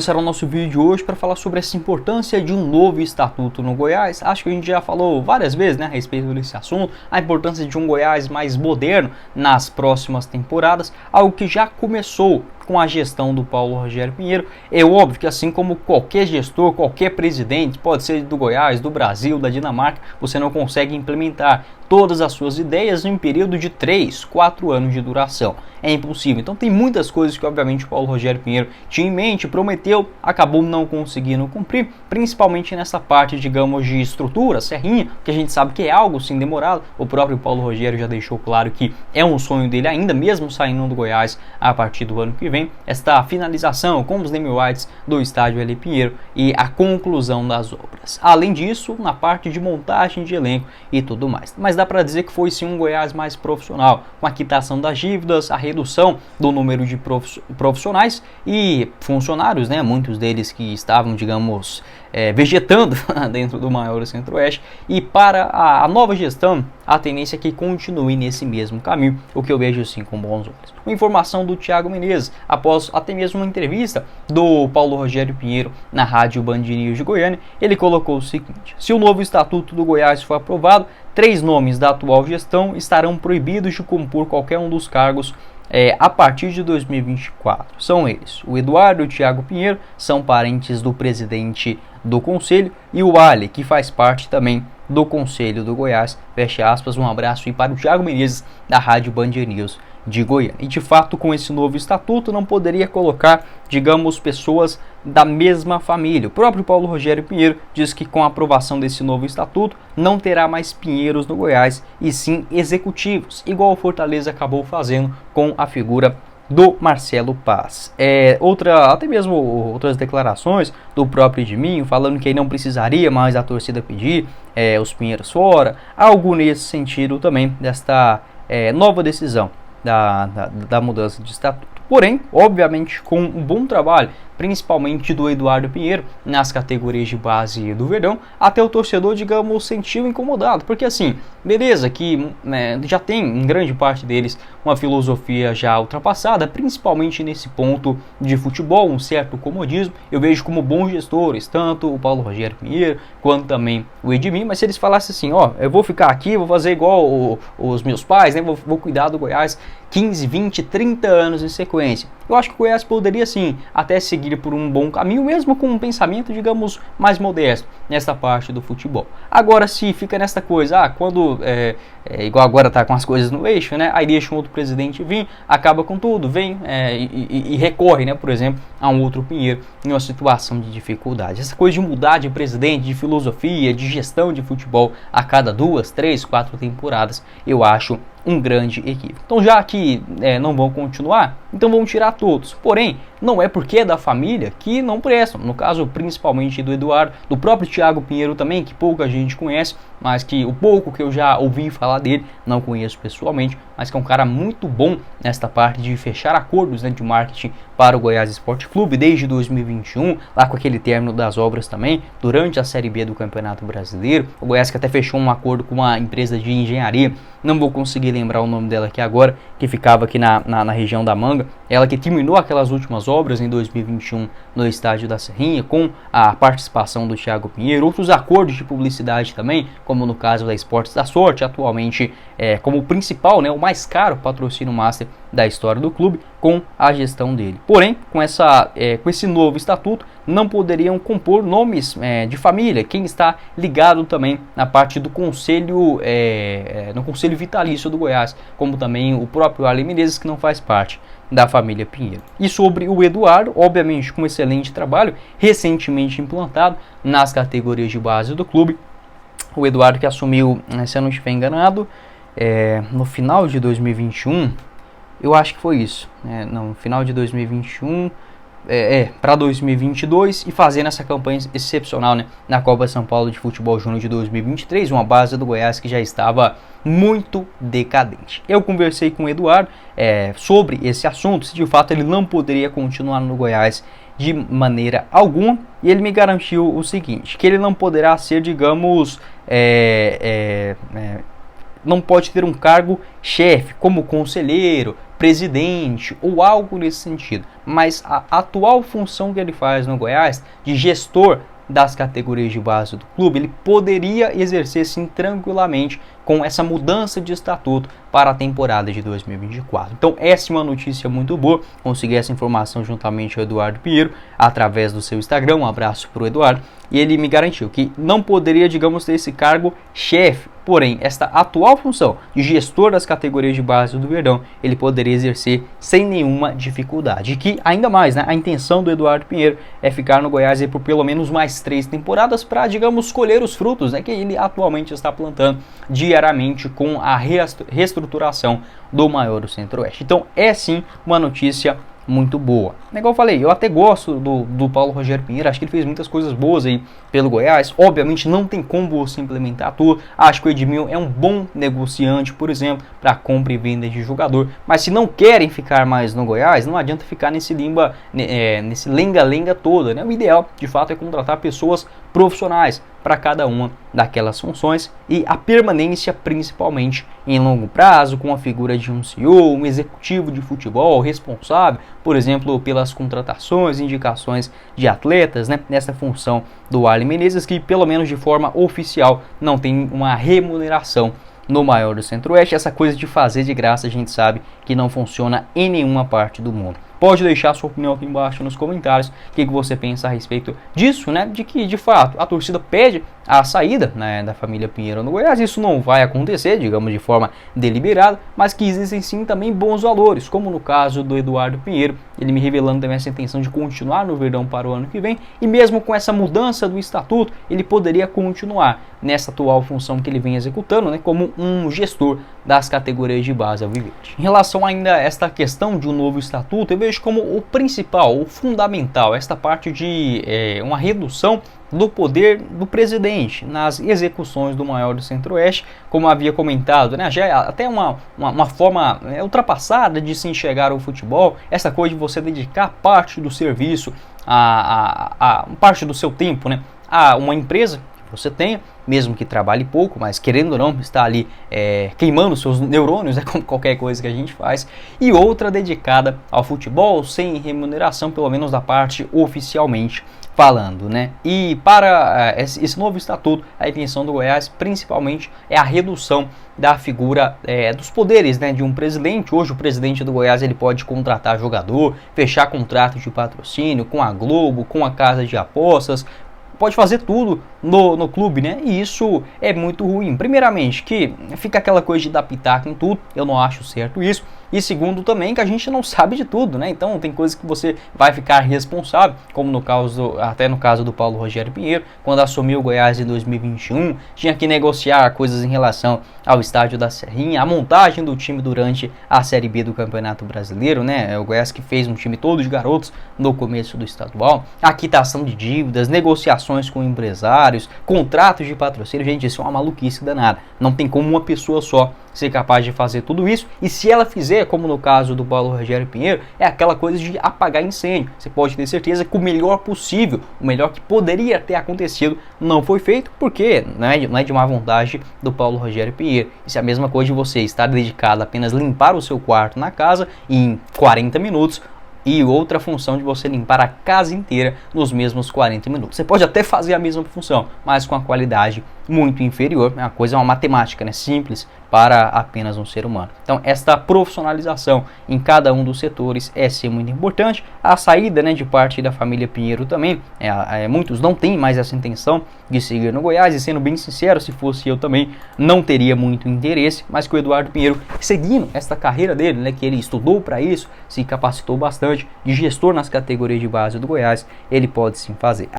Esse era o nosso vídeo de hoje para falar sobre essa importância de um novo estatuto no Goiás. Acho que a gente já falou várias vezes, né, a respeito desse assunto, a importância de um Goiás mais moderno nas próximas temporadas, algo que já começou com a gestão do Paulo Rogério Pinheiro. É óbvio que assim como qualquer gestor, qualquer presidente, pode ser do Goiás, do Brasil, da Dinamarca, você não consegue implementar todas as suas ideias em um período de 3, 4 anos de duração. É impossível. Então tem muitas coisas que obviamente o Paulo Rogério Pinheiro tinha em mente, prometeu, acabou não conseguindo cumprir, principalmente nessa parte, digamos, de estrutura, serrinha, que a gente sabe que é algo sim demorado. O próprio Paulo Rogério já deixou claro que é um sonho dele ainda, mesmo saindo do Goiás a partir do ano que vem, esta finalização com os name rights do estádio L. Pinheiro e a conclusão das obras. Além disso, na parte de montagem de elenco e tudo mais. Mas dá para dizer que foi sim um Goiás mais profissional, com a quitação das dívidas, a redução do número de profissionais e funcionários, né, muitos deles que estavam, digamos, vegetando dentro do maior Centro-Oeste, e para a nova gestão, a tendência é que continue nesse mesmo caminho, o que eu vejo sim com bons olhos. Uma informação do Thiago Menezes, após até mesmo uma entrevista do Paulo Rogério Pinheiro na Rádio Band News de Goiânia, ele colocou o seguinte: se o novo estatuto do Goiás for aprovado, 3 nomes da atual gestão estarão proibidos de compor qualquer um dos cargos a partir de 2024. São eles: o Eduardo e o Thiago Pinheiro, são parentes do presidente do conselho, e o Ali, que faz parte também do Conselho do Goiás. Fecha aspas. Um abraço aí para o Thiago Menezes da Rádio Band News de Goiânia. E de fato, com esse novo estatuto, não poderia colocar, digamos, pessoas da mesma família. O próprio Paulo Rogério Pinheiro diz que com a aprovação desse novo estatuto não terá mais Pinheiros no Goiás, e sim executivos, igual o Fortaleza acabou fazendo com a figura do Marcelo Paz. Até mesmo outras declarações do próprio Edminho, falando que aí não precisaria mais a torcida pedir os Pinheiros fora, algo nesse sentido também desta nova decisão da mudança de estatuto. Porém, obviamente, com um bom trabalho, principalmente do Eduardo Pinheiro, nas categorias de base do Verdão, até o torcedor, digamos, sentiu incomodado. Porque assim, beleza que já tem, em grande parte deles, uma filosofia já ultrapassada, principalmente nesse ponto de futebol, um certo comodismo. Eu vejo como bons gestores, tanto o Paulo Rogério Pinheiro, quanto também o Edmin. Mas se eles falassem assim, ó, eu vou ficar aqui, vou fazer igual os meus pais, né, vou cuidar do Goiás 15, 20, 30 anos em sequência, eu acho que o Goiás poderia sim até seguir por um bom caminho, mesmo com um pensamento, digamos, mais modesto nessa parte do futebol. Agora, se fica nessa coisa, quando igual agora tá com as coisas no eixo, né, aí deixa um outro presidente vir, acaba com tudo, vem e recorre, né, por exemplo, a um outro Pinheiro em uma situação de dificuldade. Essa coisa de mudar de presidente, de filosofia, de gestão de futebol a cada 2, 3, 4 temporadas, eu acho um grande equívoco. Então, já que não vão continuar, então vamos tirar todos. Porém, não é porque é da família que não prestam. No caso, principalmente do Eduardo, do próprio Thiago Pinheiro também, que pouca gente conhece, mas que o pouco que eu já ouvi falar dele, não conheço pessoalmente, mas que é um cara muito bom nesta parte de fechar acordos, né, de marketing para o Goiás Esporte Clube desde 2021, lá com aquele término das obras também, durante a Série B do Campeonato Brasileiro. O Goiás que até fechou um acordo com uma empresa de engenharia, não vou conseguir lembrar o nome dela aqui agora, que ficava aqui na região da Manga, ela que terminou aquelas últimas obras em 2021 no estádio da Serrinha, com a participação do Thiago Pinheiro, outros acordos de publicidade também, como no caso da Esportes da Sorte, atualmente como o principal, né, o mais caro patrocínio master da história do clube, com a gestão dele. Porém, com esse novo estatuto, não poderiam compor nomes de família, quem está ligado também na parte do conselho, no conselho vitalício do Goiás, como também o próprio Ali Menezes, que não faz parte da família Pinheiro. E sobre o Eduardo, obviamente com um excelente trabalho, recentemente implantado nas categorias de base do clube. O Eduardo que assumiu, se eu não estiver enganado, no final de 2021, eu acho que foi isso, no final de 2021, para 2022, e fazendo essa campanha excepcional, né, na Copa São Paulo de Futebol Júnior de 2023, uma base do Goiás que já estava muito decadente. Eu conversei com o Eduardo sobre esse assunto, se de fato ele não poderia continuar no Goiás de maneira alguma, e ele me garantiu o seguinte, que ele não poderá ser, digamos, não pode ter um cargo chefe, como conselheiro, presidente ou algo nesse sentido. Mas a atual função que ele faz no Goiás, de gestor das categorias de base do clube, ele poderia exercer sim tranquilamente com essa mudança de estatuto para a temporada de 2024. Então essa é uma notícia muito boa, consegui essa informação juntamente ao Eduardo Pinheiro através do seu Instagram, um abraço para o Eduardo, e ele me garantiu que não poderia, digamos, ter esse cargo chefe, porém esta atual função de gestor das categorias de base do Verdão, ele poderia exercer sem nenhuma dificuldade, e que ainda mais, né, a intenção do Eduardo Pinheiro é ficar no Goiás aí por pelo menos mais 3 temporadas para, digamos, colher os frutos, né, que ele atualmente está plantando diariamente com a reestruturação do maior do Centro-Oeste. Então é sim uma notícia muito boa. Igual eu falei, eu até gosto do Paulo Rogério Pinheiro, acho que ele fez muitas coisas boas aí pelo Goiás. Obviamente não tem como você implementar tudo. Acho que o Edmil é um bom negociante, por exemplo, para compra e venda de jogador. Mas se não querem ficar mais no Goiás, não adianta ficar nesse nesse lenga-lenga toda, né? O ideal, de fato, é contratar pessoas profissionais para cada uma daquelas funções e a permanência principalmente em longo prazo, com a figura de um CEO, um executivo de futebol responsável, por exemplo, pelas contratações, indicações de atletas, né, nessa função do Arlen Menezes, que pelo menos de forma oficial não tem uma remuneração no maior do Centro-Oeste. Essa coisa de fazer de graça a gente sabe que não funciona em nenhuma parte do mundo. Pode deixar sua opinião aqui embaixo nos comentários, o que você pensa a respeito disso, né? De que, de fato, a torcida pede a saída, né, da família Pinheiro no Goiás. Isso não vai acontecer, digamos, de forma deliberada, mas que existem sim também bons valores, como no caso do Eduardo Pinheiro, ele me revelando também essa intenção de continuar no Verdão para o ano que vem, e mesmo com essa mudança do estatuto, ele poderia continuar nessa atual função que ele vem executando, né, como um gestor das categorias de base alviverde. Em relação ainda a esta questão de um novo estatuto, eu vejo como o principal, o fundamental, esta parte de uma redução do poder do presidente nas execuções do maior do Centro-Oeste, como havia comentado, né? Já é até uma forma ultrapassada de se enxergar o futebol, essa coisa de você dedicar parte do serviço, parte do seu tempo, né, a uma empresa que você tenha, mesmo que trabalhe pouco, mas querendo ou não, está ali queimando seus neurônios, é como qualquer coisa que a gente faz, e outra dedicada ao futebol, sem remuneração, pelo menos da parte oficialmente falando, né? E para esse novo estatuto, a intenção do Goiás principalmente é a redução da figura dos poderes, né, de um presidente. Hoje o presidente do Goiás ele pode contratar jogador, fechar contrato de patrocínio com a Globo, com a casa de apostas, pode fazer tudo no clube, né? E isso é muito ruim. Primeiramente, que fica aquela coisa de dar pitaco em tudo, eu não acho certo isso. E segundo também, que a gente não sabe de tudo, né? Então tem coisas que você vai ficar responsável, como até no caso do Paulo Rogério Pinheiro, quando assumiu o Goiás em 2021, tinha que negociar coisas em relação ao estádio da Serrinha, a montagem do time durante a Série B do Campeonato Brasileiro, né? O Goiás que fez um time todo de garotos no começo do estadual, a quitação de dívidas, negociações com empresários, contratos de patrocínio. Gente, isso é uma maluquice danada. Não tem como uma pessoa só ser capaz de fazer tudo isso, e se ela fizer, como no caso do Paulo Rogério Pinheiro, é aquela coisa de apagar incêndio. Você pode ter certeza que o melhor possível, o melhor que poderia ter acontecido, não foi feito, porque não é de má vontade do Paulo Rogério Pinheiro. Isso é a mesma coisa de você estar dedicado a apenas limpar o seu quarto na casa em 40 minutos, e outra função de você limpar a casa inteira nos mesmos 40 minutos. Você pode até fazer a mesma função, mas com a qualidade muito inferior. A coisa é uma matemática, né? Simples para apenas um ser humano. Então esta profissionalização em cada um dos setores é sim muito importante. A saída, né, de parte da família Pinheiro também, muitos não têm mais essa intenção de seguir no Goiás, e sendo bem sincero, se fosse eu também não teria muito interesse, mas que o Eduardo Pinheiro, seguindo esta carreira dele, né, que ele estudou para isso, se capacitou bastante de gestor nas categorias de base do Goiás, ele pode sim fazer.